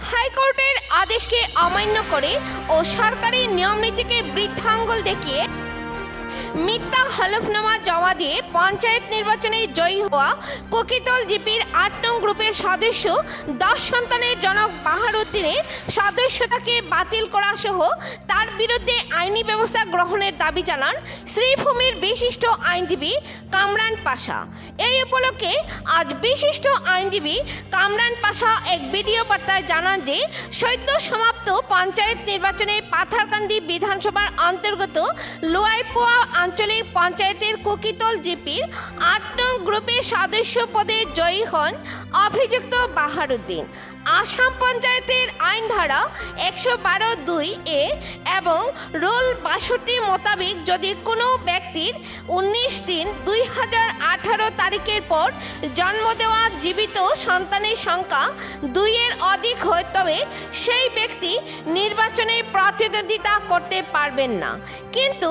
হাইকোর্টের আদেশকে অমান্য করে ও সরকারি নিয়ম নীতিকে বৃদ্ধাঙ্গুল দেখিয়ে মিথ্যা হলফনামা জমা দিয়ে পঞ্চায়েত নির্বাচনে জয়ী হওয়া কোকিতল জিপির ৮ নং গ্রুপের সদস্য 10 সন্তানের জনক বাহারুদ্দিনের সদস্যতাকে বাতিল করা সহ তার বিরুদ্ধে আইনি ব্যবস্থা গ্রহণের দাবি জানান শ্রীভূমির বিশিষ্ট আইনজীবী কামরান পাশা। এই উপলক্ষে আজ বিশিষ্ট আইনজীবী কামরান পাশা এক ভিডিও বার্তায় জানান যে সদ্য সমাপ্ত পঞ্চায়েত নির্বাচনে পাথারকান্দি বিধানসভার অন্তর্গত লোয়াইপোয়া আঞ্চলিক পঞ্চায়েতের কোকিতল জিপির ৮ নং গ্রুপের সদস্য পদে জয়ী হন অভিযুক্ত বাহারুদ্দিন। আসাম পঞ্চায়েতের আইন ধারা ১১২(২)(এ এবং রুল ৬২ মোতাবেক যদি কোনো ব্যক্তির ১৯/৩/২০১৮ তারিখের পর জন্ম দেওয়া জীবিত সন্তানের সংখ্যা ২-এর অধিক হয় তবে সেই ব্যক্তি নির্বাচনে প্রতিদ্বন্দ্বিতা করতে পারবেন না। কিন্তু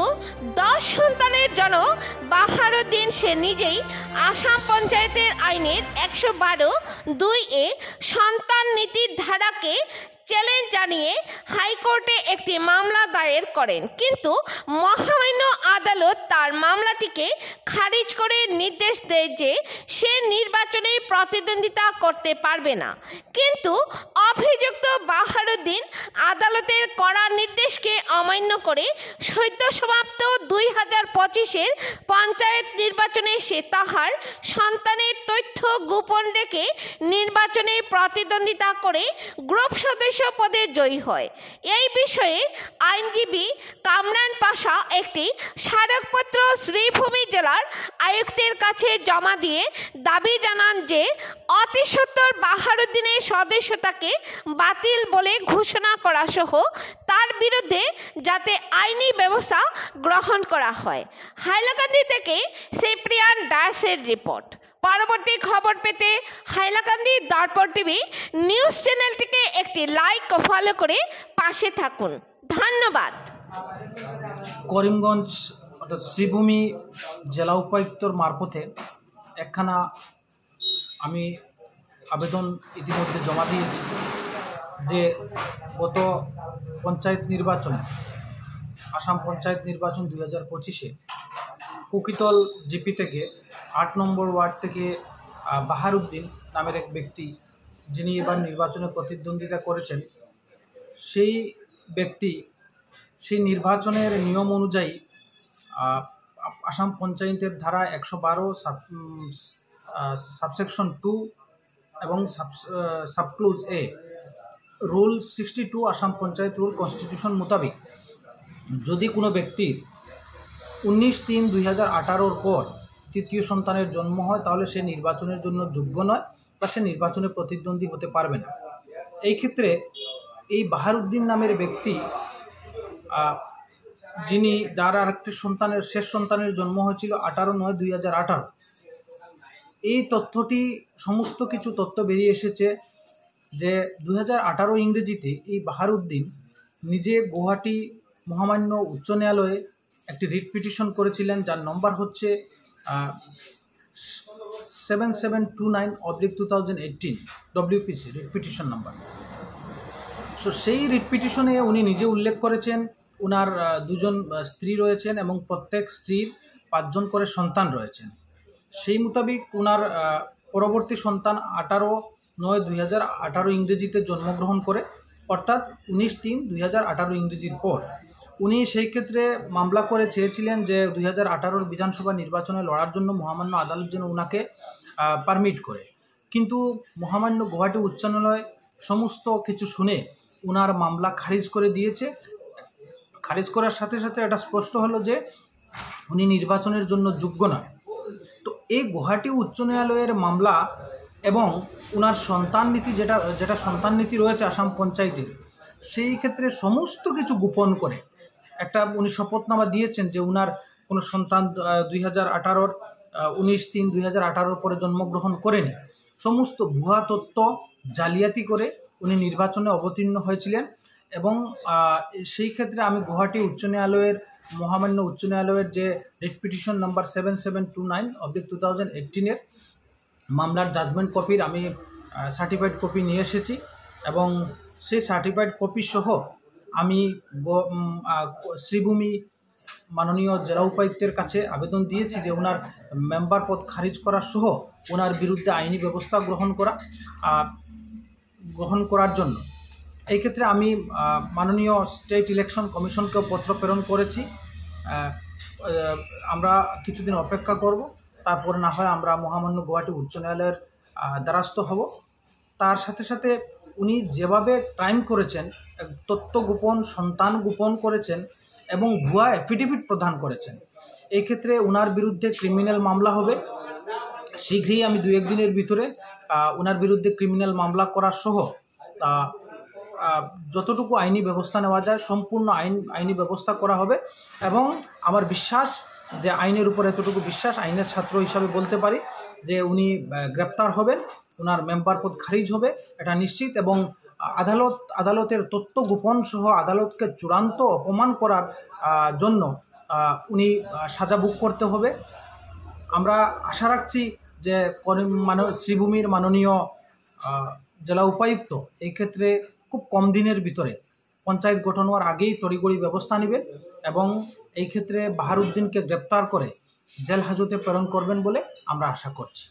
10 সন্তানের জনক বাহারুদ্দিন সে নিজেই আসাম পঞ্চায়েতের আইনের ১১২(২)(এ সন্তান নীতির ধারাকে চ্যালেঞ্জ জানিয়ে হাইকোর্টে একটি মামলা দায়ের করেন, কিন্তু মহামান্য আদালত তার মামলাটিকে খারিজ করে নির্দেশ দেয় যে সে নির্বাচনে প্রতিদ্বন্দ্বিতা করতে পারবে না। কিন্তু অভিযুক্ত বাহারুদ্দিন আদালতের কড়া নির্দেশকে অমান্য করে সদ্য সমাপ্ত ২০২৫-এর পঞ্চায়েত নির্বাচনে সে তাহার সন্তানের তথ্য গোপন রেখে নির্বাচনে প্রতিদ্বন্দ্বিতা করে গ্রুপ সদস্য পদে জয়ী হয়। এই বিষয়ে আইনজীবী কামরান পাশা একটি স্মারকপত্র শ্রীভূমি জেলার আয়ুক্তের কাছে জমা দিয়ে দাবি জানান যে অতি সত্বর বাহারুদ্দিনের সদস্যতাকে বাতিল বলে ঘোষণা করা সহ তার বিরুদ্ধে যাতে আইনি ব্যবস্থা গ্রহণ করা হয়। হাইলাকান্দি থেকে সিপ্রিয়ান দাসের রিপোর্ট। পরবর্তী খবর পেতে হাইলাকান্দি দর্পণ টিভি নিউজ চ্যানেলটিকে একটি লাইক ও ফলো করে পাশে থাকুন। ধন্যবাদ। করিমগঞ্জ অর্থাৎ শ্রীভূমি জেলা উপায়ুক্তর মারফতে একখানা আমি আবেদন ইতিমধ্যে জমা দিয়েছি যে গত পঞ্চায়েত নির্বাচনে আসাম পঞ্চায়েত নির্বাচন ২০২৫-এ কোকিতল জিপি থেকে ৮ নম্বর ওয়ার্ড থেকে বাহারুদ্দিন নামের এক ব্যক্তি যিনি এবার নির্বাচনে প্রতিদ্বন্দ্বিতা করেছেন, সেই ব্যক্তি সেই নির্বাচনের নিয়ম অনুযায়ী আসাম পঞ্চায়েতের ধারা ১১২ সাবসেকশন 2 এবং subclause A rule 62 Assam panchayat rule constitution মোতাবেক যদি কোনো ব্যক্তির ১৯/৩/২০১৮ পর তৃতীয় সন্তানের জন্ম হয় তাহলে সে নির্বাচনের জন্য যোগ্য নয় বা সে নির্বাচনে প্রতিদ্বন্দ্বী হতে পারবে না। এই ক্ষেত্রে এই বাহারুদ্দিন নামের ব্যক্তি যিনি যার আরেকটি সন্তানের শেষ সন্তানের জন্ম হয়েছিল ১৮/৯/২০১৮, এই তথ্যটি সমস্ত কিছু তথ্য বেরিয়ে এসেছে যে ২০১৮ ইংরেজিতে এই বাহারুদ্দিন নিজে গুয়াহাটি মহামান্য উচ্চ ন্যায়ালয়ে একটি রিট পিটিশন করেছিলেন, যার নম্বর হচ্ছে 7729/2018 WPC writ petition number. So সেই রিট পিটিশনে উনি নিজে উল্লেখ করেছেন ওনার 2জন স্ত্রী রয়েছেন এবং প্রত্যেক স্ত্রীর 5 জন করে সন্তান রয়েছেন। সেই মোতাবেক ওনার পরবর্তী সন্তান 18/9/2018 ইংরেজিতে জন্মগ্রহণ করে, অর্থাৎ 19/3/2018 ইংরেজির পর উনি সেই ক্ষেত্রে মামলা করে চেয়েছিলেন যে 2018 বিধানসভা নির্বাচনে লড়ার জন্য মহামান্য আদালত যেন ওনাকে পারমিট করে, কিন্তু মহামান্য গুয়াহাটি উচ্চ ন্যায়ালয় সমস্ত কিছু শুনে ওনার মামলা খারিজ করে দিয়েছে। খারিজ করার সাথে সাথে এটা স্পষ্ট হলো যে উনি নির্বাচনের জন্য যোগ্য নয়। তো এই গুয়াহাটি উচ্চ ন্যায়ালয়ের মামলা এবং ওনার সন্তান নীতি যেটা সন্তান নীতি রয়েছে আসাম পঞ্চায়েতের, সেই ক্ষেত্রে সমস্ত কিছু গোপন করে একটা উনি শপথনামা দিয়েছেন যে ওনার কোনো সন্তান 2018 19/3/2018 পরে জন্মগ্রহণ করেনি। সমস্ত ভুয়া তথ্য জালিয়াতি করে উনি নির্বাচনে অবতীর্ণ হয়েছিলেন এবং সেই ক্ষেত্রে আমি গুয়াহাটি উচ্চ ন্যায়ালয়ের মহামান্য উচ্চ ন্যায়ালয়ের যে রিট পিটিশন নাম্বার 7729/2018 মামলার জাজমেন্ট কপির আমি সার্টিফাইড কপি নিয়ে এসেছি এবং সেই সার্টিফাইড কপি সহ আমি শ্রীভূমি মাননীয় জেলা উপায়ুক্তের কাছে আবেদন দিয়েছি যে ওনার মেম্বার পদ খারিজ করা সহ ওনার বিরুদ্ধে আইনি ব্যবস্থা গ্রহণ করার জন্য। এই ক্ষেত্রে আমি মাননীয় স্টেট ইলেকশন কমিশনকেও পত্র প্রেরণ করেছি। আমরা কিছুদিন অপেক্ষা করব, তারপর না হয় আমরা মহামান্য গুয়াহাটি উচ্চ ন্যায়ালয়ের দ্বারস্থ হব। তার সাথে সাথে উনি যেভাবে ক্রাইম করেছেন, তথ্য গোপন, সন্তান গোপন করেছেন এবং ভুয়া অ্যাফিডেভিট প্রদান করেছেন, এই ক্ষেত্রে ওনার বিরুদ্ধে ক্রিমিনাল মামলা হবে। শীঘ্রই আমি 2-1 দিনের ভিতরে ওনার বিরুদ্ধে ক্রিমিনাল মামলা করার সহ যতটুকু আইনি ব্যবস্থা নেওয়া যায় সম্পূর্ণ আইনি ব্যবস্থা করা হবে। এবং আমার বিশ্বাস যে আইনের উপর এতটুকু বিশ্বাস, আইনের ছাত্র হিসাবে বলতে পারি যে উনি গ্রেপ্তার হবেন, ওনার মেম্বার পদ খারিজ হবে, এটা নিশ্চিত। এবং আদালতের তথ্য গোপন সহ আদালতকে চূড়ান্ত অপমান করার জন্য উনি সাজা ভোগ করতে হবে। আমরা আশা রাখছি যে শ্রীভূমির মাননীয় জেলা উপায়ুক্ত এই ক্ষেত্রে খুব কম দিনের ভিতরে পঞ্চায়েত গঠন হওয়ার আগেই তড়িঘড়ি ব্যবস্থা নেবেন এবং এই ক্ষেত্রে বাহারউদ্দিনকে গ্রেপ্তার করে জেল হাজতে প্রেরণ করবেন বলে আমরা আশা করছি।